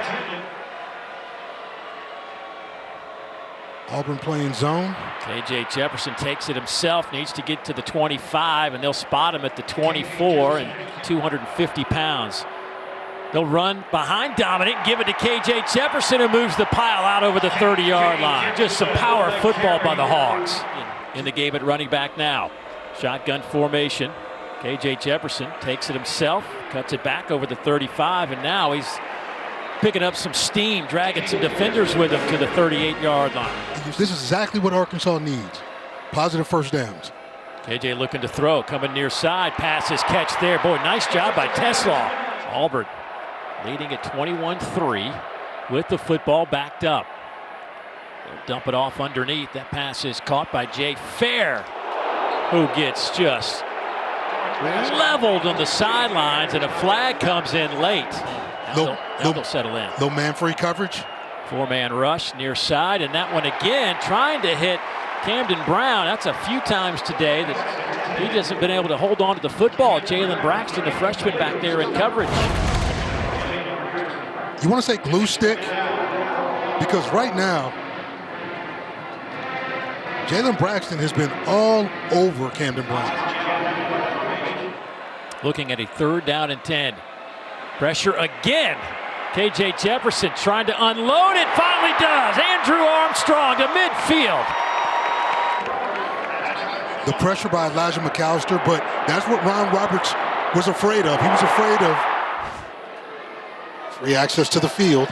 Speaker 14: Auburn playing zone.
Speaker 17: KJ Jefferson takes it himself, needs to get to the 25, and they'll spot him at the 24 and 250 pounds. They'll run behind Dominic, give it to KJ Jefferson, who moves the pile out over the 30-yard line. Just some power football by the Hogs. In the game at running back now. Shotgun formation. KJ Jefferson takes it himself, cuts it back over the 35, and now he's picking up some steam, dragging some defenders with him to the 38-yard line.
Speaker 14: This is exactly what Arkansas needs. Positive first downs.
Speaker 17: KJ looking to throw, coming near side, passes, catch there. Boy, nice job by Teslaw. Auburn leading at 21-3 with the football backed up. They'll dump it off underneath. That pass is caught by Jay Fair, who gets just leveled on the sidelines, and a flag comes in late. Now they'll settle in.
Speaker 14: No man-free coverage.
Speaker 17: Four-man rush near side, and that one again trying to hit Camden Brown. That's a few times today that he just hasn't been able to hold on to the football. Jalen Braxton, the freshman, back there in coverage.
Speaker 14: You want to say glue stick? Because right now, Jalen Braxton has been all over Camden Brown.
Speaker 17: Looking at a 3rd down and 10. Pressure again. KJ Jefferson trying to unload it. Finally does. Andrew Armstrong to midfield.
Speaker 14: The pressure by Elijah McAllister, but that's what Ron Roberts was afraid of. He was afraid of free access to the field.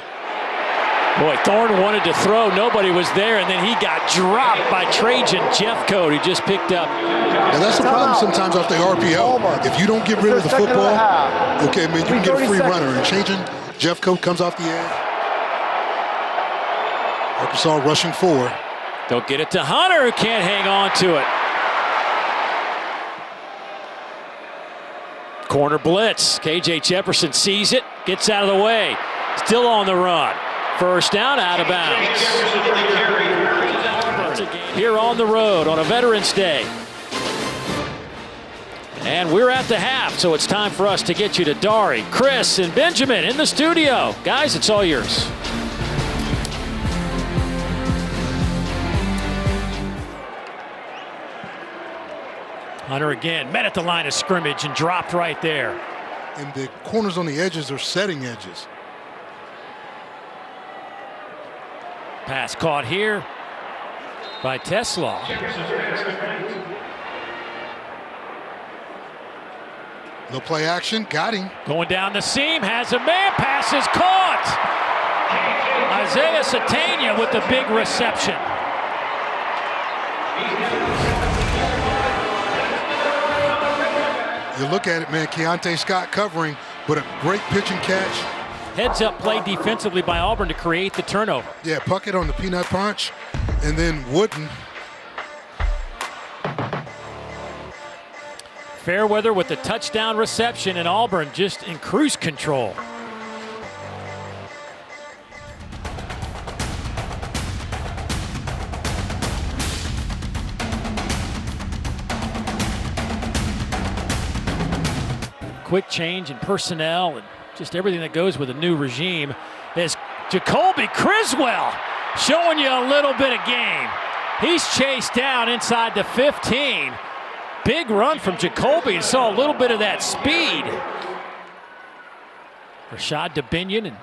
Speaker 17: Boy, Thorne wanted to throw. Nobody was there, and then he got dropped by Trajan Jeffcoat, who just picked up.
Speaker 14: Now that's the problem sometimes off the RPO. If you don't get rid of the football, okay, man, you can get a free runner. And changing Jeffcoat comes off the edge. Arkansas rushing 4.
Speaker 17: They'll get it to Hunter, who can't hang on to it. Corner blitz. KJ Jefferson sees it, gets out of the way. Still on the run. First down, out of bounds. Here on the road on a Veterans Day. And we're at the half, so it's time for us to get you to Dari, Chris, and Benjamin in the studio. Guys, it's all yours. Hunter again, met at the line of scrimmage and dropped right there.
Speaker 14: And the corners on the edges are setting edges.
Speaker 17: Pass caught here by Teslaw.
Speaker 14: No play action, got him.
Speaker 17: Going down the seam, has a man, pass is caught. Isaiah Satania with the big reception.
Speaker 14: you look at it, man, Keontae Scott covering, but a great pitch and catch.
Speaker 17: Heads up play defensively by Auburn to create the turnover.
Speaker 14: Yeah, Puckett on the peanut punch, and then Wooden.
Speaker 17: Fairweather with the touchdown reception, and Auburn just in cruise control. Quick change in personnel and just everything that goes with a new regime is Jacoby Criswell showing you a little bit of game. He's chased down inside the 15. Big run from Jacoby and saw a little bit of that speed. Rashad DeBinion and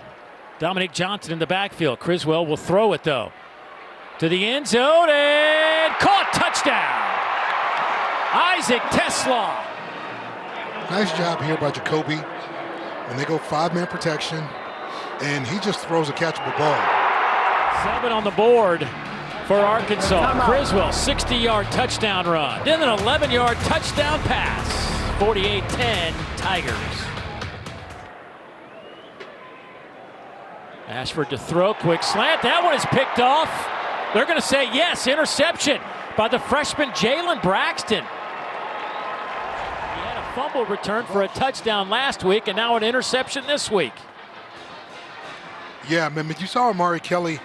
Speaker 17: Dominic Johnson in the backfield. Criswell will throw it though. To the end zone and caught, touchdown. Isaac Teslaw.
Speaker 14: Nice job here by Jacoby. When they go 5-man protection, and he just throws a catchable ball.
Speaker 17: 7 on the board for Arkansas. Criswell, 60-yard touchdown run. Then an 11-yard touchdown pass. 48-10 Tigers. Ashford to throw, quick slant. That one is picked off. They're going to say yes, interception by the freshman Jalen Braxton. He had a fumble return for a touchdown last week, and now an interception this week.
Speaker 14: Yeah, man, but you saw Amari Kelly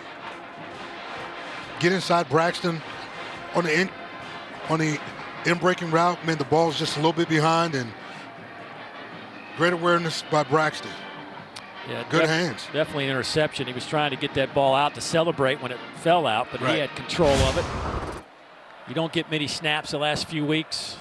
Speaker 14: get inside Braxton on the in-breaking route. Man, the ball's just a little bit behind, and great awareness by Braxton.
Speaker 17: Yeah,
Speaker 14: good hands.
Speaker 17: Definitely an interception. He was trying to get that ball out to celebrate when it fell out, but he had control of it. You don't get many snaps the last few weeks.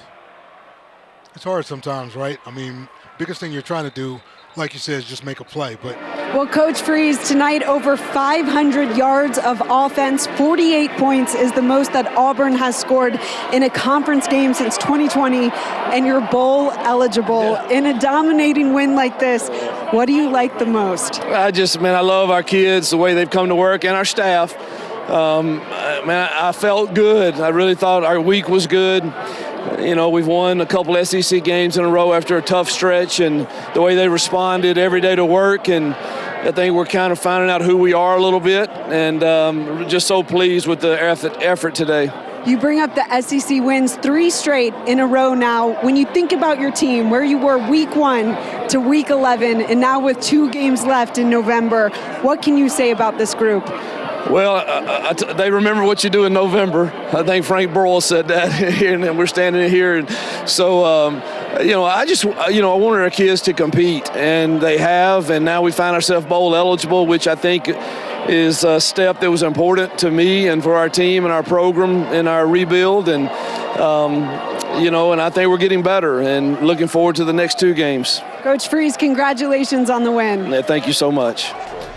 Speaker 14: It's hard sometimes, right? I mean, biggest thing you're trying to do, like you said, is just make a play. But
Speaker 16: well, Coach Freeze, tonight over 500 yards of offense, 48 points is the most that Auburn has scored in a conference game since 2020, and you're bowl eligible. In a dominating win like this, what do you like the most?
Speaker 18: I love our kids, the way they've come to work, and our staff. I felt good. I really thought our week was good. You know, we've won a couple SEC games in a row after a tough stretch, and the way they responded every day to work, and I think we're kind of finding out who we are a little bit, and just so pleased with the effort today.
Speaker 16: You bring up the SEC wins, 3 straight in a row now. When you think about your team, where you were week 1 to week 11, and now with 2 games left in November, what can you say about this group?
Speaker 18: Well, they remember what you do in November. I think Frank Burrell said that, and we're standing here. And so, I wanted our kids to compete, and they have. And now we find ourselves bowl eligible, which I think is a step that was important to me and for our team and our program and our rebuild. And, and I think we're getting better and looking forward to the next 2 games.
Speaker 16: Coach Freeze, congratulations on the win.
Speaker 18: Yeah, thank you so much.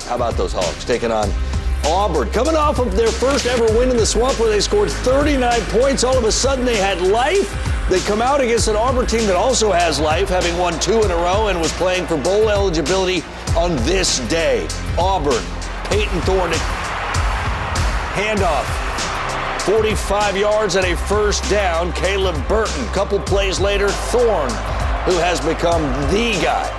Speaker 8: How about those Hogs taking on Auburn, coming off of their first ever win in the Swamp where they scored 39 points. All of a sudden they had life. They come out against an Auburn team that also has life, having won 2 in a row and was playing for bowl eligibility on this day. Auburn, Peyton Thorne, handoff, 45 yards and a first down. Caleb Burton, couple plays later, Thorne, who has become the guy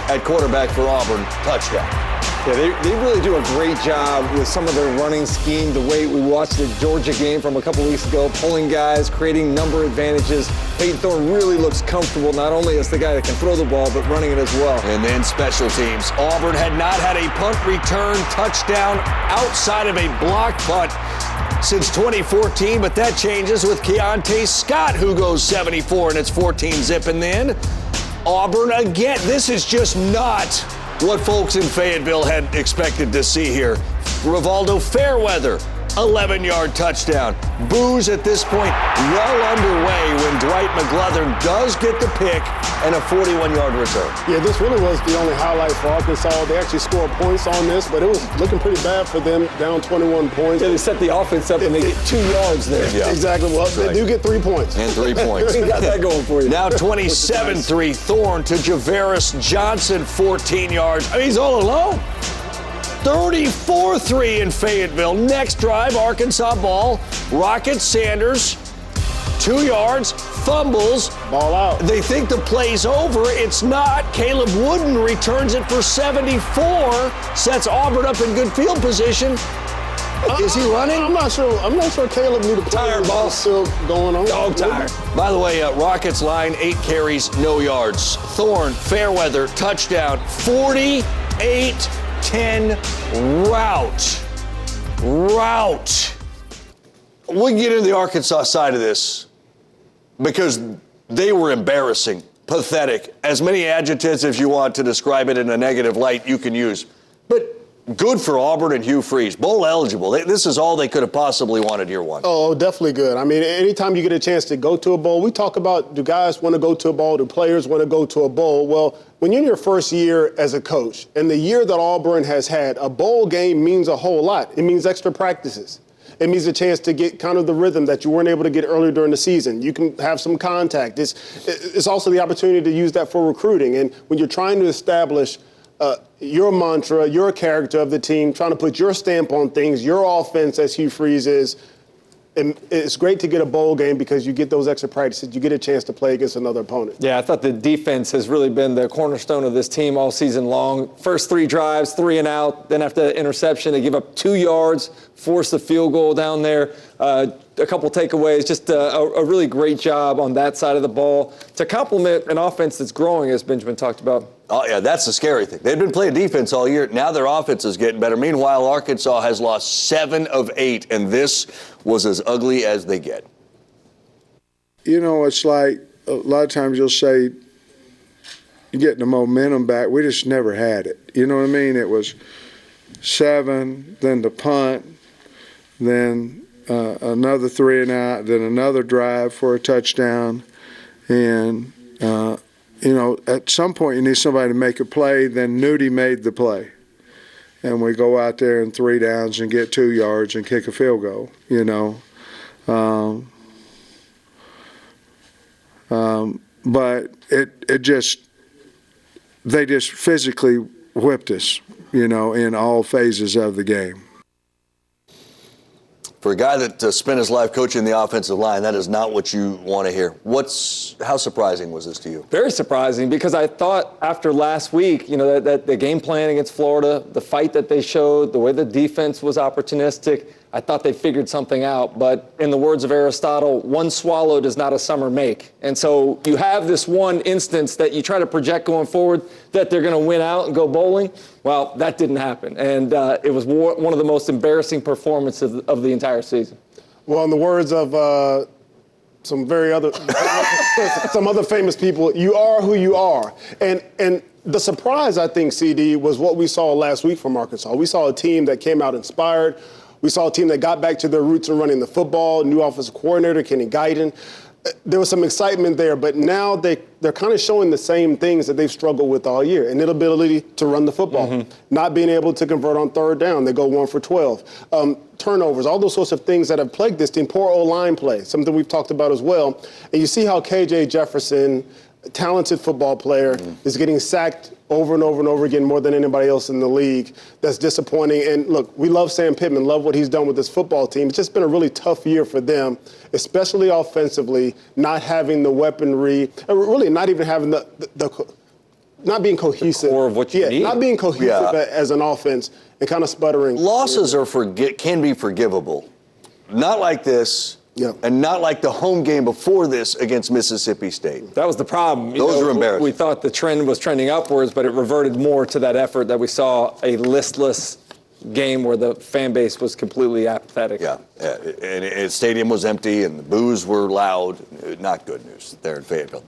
Speaker 8: at quarterback for Auburn, touchdown.
Speaker 19: Yeah, they really do a great job with some of their running scheme, the way we watched the Georgia game from a couple weeks ago, pulling guys, creating number advantages. Peyton Thorne really looks comfortable, not only as the guy that can throw the ball, but running it as well.
Speaker 8: And then special teams. Auburn had not had a punt return touchdown outside of a block punt since 2014, but that changes with Keontae Scott, who goes 74, and it's 14-zip. And then Auburn again. This is just not what folks in Fayetteville had expected to see here. Rivaldo Fairweather, 11-yard touchdown. Booze at this point well underway when Dwight McGlothern does get the pick and a 41-yard return.
Speaker 11: Yeah, this really was the only highlight for Arkansas. They actually scored points on this, but it was looking pretty bad for them, down 21 points.
Speaker 19: Yeah, they set the offense up and they get 2 yards there.
Speaker 11: Yeah. Exactly. Well, they do get 3 points.
Speaker 8: And 3 points.
Speaker 19: You got that going for you.
Speaker 8: Now 27-3, Thorne to Javaris Johnson, 14 yards. I mean, he's all alone. 34-3 in Fayetteville. Next drive, Arkansas ball. Rocket Sanders 2 yards, fumbles.
Speaker 11: Ball out.
Speaker 8: They think the play's over. It's not. Caleb Wooden returns it for 74, sets Auburn up in good field position. Is he running?
Speaker 11: I'm not sure. Caleb knew the play was still going on.
Speaker 8: Dog tired. By the way, Rockets line, 8 carries, no yards. Thorne, Fairweather, touchdown. 48-10 rout. We can get into the Arkansas side of this because they were embarrassing, pathetic. As many adjectives as you want to describe it in a negative light you can use. But good for Auburn and Hugh Freeze. Bowl eligible. This is all they could have possibly wanted year one.
Speaker 11: Oh, definitely good. I mean, anytime you get a chance to go to a bowl, we talk about, do guys want to go to a bowl? Do players want to go to a bowl? Well, when you're in your first year as a coach, and the year that Auburn has had, a bowl game means a whole lot. It means extra practices. It means a chance to get kind of the rhythm that you weren't able to get earlier during the season. You can have some contact. It's also the opportunity to use that for recruiting. And when you're trying to establish your mantra, your character of the team, trying to put your stamp on things, your offense as Hugh Freeze is. And it's great to get a bowl game because you get those extra practices. You get a chance to play against another opponent.
Speaker 19: Yeah, I thought the defense has really been the cornerstone of this team all season long. First 3 drives, 3 and out. Then after the interception, they give up 2 yards, force the field goal down there. A couple takeaways. Just a really great job on that side of the ball to complement an offense that's growing, as Benjamin talked about.
Speaker 8: Oh, yeah, that's the scary thing. They've been playing defense all year. Now their offense is getting better. Meanwhile, Arkansas has lost 7 of 8, and this was as ugly as they get.
Speaker 3: You know, it's like a lot of times you'll say you're getting the momentum back. We just never had it. You know what I mean? It was 7, then the punt, then another 3 and out, then another drive for a touchdown, and you know, at some point you need somebody to make a play. Then Nudie made the play. And we go out there in 3 downs and get 2 yards and kick a field goal, you know. But they just physically whipped us, you know, in all phases of the game.
Speaker 8: For a guy that spent his life coaching the offensive line, that is not what you want to hear. How surprising was this to you?
Speaker 19: Very surprising, because I thought after last week, you know, that the game plan against Florida, the fight that they showed, the way the defense was opportunistic, I thought they figured something out. But in the words of Aristotle, one swallow does not a summer make. And so you have this one instance that you try to project going forward that they're going to win out and go bowling. Well, that didn't happen. And it was one of the most embarrassing performances of the entire season.
Speaker 11: Well, in the words of some other famous people, you are who you are. And the surprise, I think, CD, was what we saw last week from Arkansas. We saw a team that came out inspired. We saw a team that got back to their roots in running the football, new offensive coordinator, Kenny Guyton. There was some excitement there, but now they're kind of showing the same things that they've struggled with all year. Inability to run the football, not being able to convert on 3rd down. They go 1 for 12. Turnovers, all those sorts of things that have plagued this team. Poor O-line play, something we've talked about as well. And you see how KJ Jefferson, a talented football player, is getting sacked over and over and over again more than anybody else in the league. That's disappointing. And look, we love Sam Pittman, love what he's done with this football team. It's just been a really tough year for them, especially offensively, not having the weaponry, really not even having not being cohesive.
Speaker 19: The core of what you need.
Speaker 11: Not being cohesive as an offense and kind of sputtering.
Speaker 8: Losses can be forgivable. Not like this. Yeah. And not like the home game before this against Mississippi State.
Speaker 19: That was the problem.
Speaker 8: Those were embarrassing.
Speaker 19: We thought the trend was trending upwards, but it reverted more to that effort that we saw a listless game where the fan base was completely apathetic.
Speaker 8: Yeah. And the stadium was empty and the boos were loud. Not good news there in Fayetteville.